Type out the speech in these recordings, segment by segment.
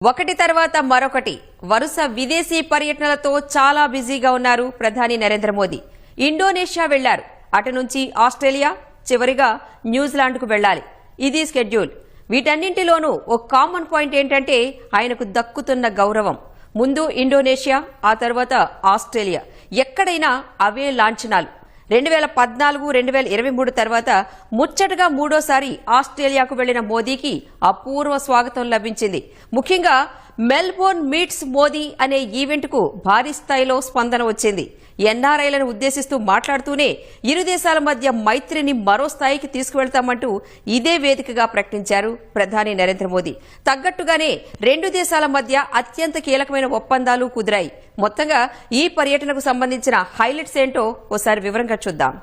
ఒకటి తర్వాత మరొకటి వరుస విదేశీ పర్యటనలతో చాలా బిజీగా ఉన్నారు ప్రధాని నరేంద్ర మోదీ. ఇండోనేషియా వెళ్లారు, అటు నుంచి ఆస్ట్రేలియా, చివరిగా న్యూజిలాండ్కు వెళ్లాలి. ఇది స్కెడ్యూల్. వీటన్నింటిలోనూ ఒక కామన్ పాయింట్ ఏంటంటే ఆయనకు దక్కుతున్న గౌరవం. ముందు ఇండోనేషియా, ఆ తర్వాత ఆస్ట్రేలియా. ఎక్కడైనా అవే లాంఛనాలు. 2014, 2023 తర్వాత ముచ్చటగా మూడోసారి ఆస్ట్రేలియాకు వెళ్లిన మోదీకి అపూర్వ స్వాగతం లభించింది. ముఖ్యంగా మెల్బోర్న్ మీట్స్ మోదీ అనే ఈవెంట్కు భారీ స్థాయిలో స్పందన వచ్చింది. ఎన్ఆర్ఐలను ఉద్దేశిస్తూ మాట్లాడుతూనే ఇరు దేశాల మధ్య మైత్రిని మరో స్థాయికి తీసుకువెళ్తామంటూ ఇదే వేదికగా ప్రకటించారు ప్రధాని నరేంద్ర మోదీ. తగ్గట్టుగానే రెండు దేశాల మధ్య అత్యంత కీలకమైన ఒప్పందాలు కుదిరాయి. మొత్తంగా ఈ పర్యటనకు సంబంధించిన హైలైట్స్ ఏంటో ఓసారి వివరంగా చూద్దాం.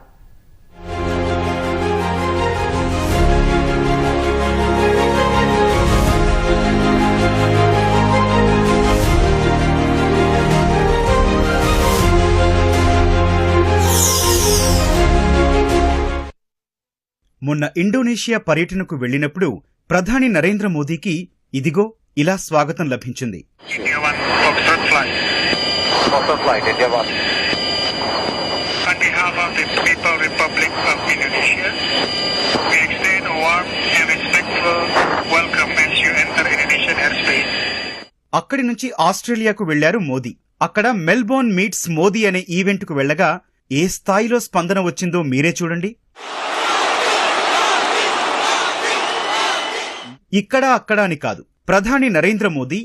మొన్న ఇండోనేషియా పర్యటనకు వెళ్లినప్పుడు ప్రధాని నరేంద్ర మోదీకి ఇదిగో ఇలా స్వాగతం లభించింది. అక్కడి నుంచి ఆస్ట్రేలియాకు వెళ్లారు మోదీ. అక్కడ మెల్బోర్న్ మీట్స్ మోదీ అనే ఈవెంట్కు వెళ్లగా ఏ స్థాయిలో స్పందన వచ్చిందో మీరే చూడండి. ఇక్కడ అక్కడ అని కాదు, ప్రధాని నరేంద్ర మోదీ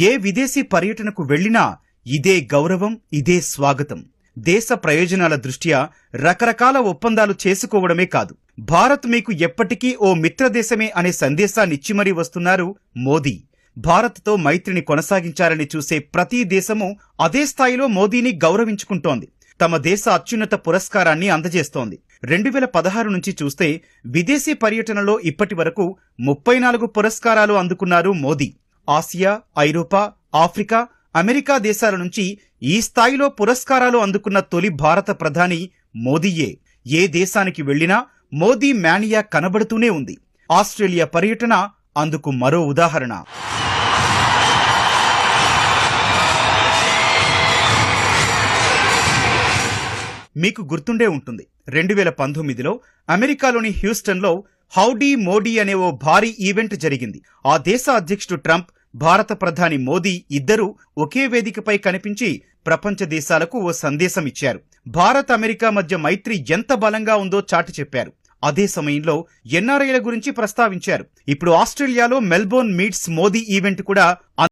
ఏ విదేశీ పర్యటనకు వెళ్లినా ఇదే గౌరవం, ఇదే స్వాగతం. దేశ ప్రయోజనాల దృష్ట్యా రకరకాల ఒప్పందాలు చేసుకోవడమే కాదు, భారత్ మీకు ఎప్పటికీ ఓ మిత్రదేశమే అనే సందేశాన్నిచ్చి మరీ వస్తున్నారు మోదీ. భారత్తో మైత్రిని కొనసాగించాలని చూసే ప్రతి దేశము అదే స్థాయిలో మోదీని గౌరవించుకుంటోంది. తమ దేశ అత్యున్నత పురస్కారాన్ని అందజేస్తోంది. 2016 నుంచి చూస్తే విదేశీ పర్యటనలో ఇప్పటి వరకు 34 పురస్కారాలు అందుకున్నారు మోదీ. ఆసియా, ఐరోపా, ఆఫ్రికా, అమెరికా దేశాల నుంచి ఈ స్థాయిలో పురస్కారాలు అందుకున్న తొలి భారత ప్రధాని మోదీయే. ఏ దేశానికి వెళ్లినా మోదీ మేనియా కనబడుతూనే ఉంది. ఆస్ట్రేలియా పర్యటన అందుకు మరో ఉదాహరణ. మీకు గుర్తుండే ఉంటుంది, 2019లో అమెరికాలోని హ్యూస్టన్లో హౌడీ మోడీ అనే ఓ భారీ ఈవెంట్ జరిగింది. ఆ దేశ అధ్యక్షుడు ట్రంప్, భారత ప్రధాని మోదీ ఇద్దరూ ఒకే వేదికపై కనిపించి ప్రపంచ దేశాలకు ఓ సందేశం ఇచ్చారు. భారత్ అమెరికా మధ్య మైత్రి ఎంత బలంగా ఉందో చాటి చెప్పారు. అదే సమయంలో ఎన్ఆర్ఐల గురించి ప్రస్తావించారు. ఇప్పుడు ఆస్ట్రేలియాలో మెల్బోర్న్ మీట్స్ మోదీ ఈవెంట్ కూడా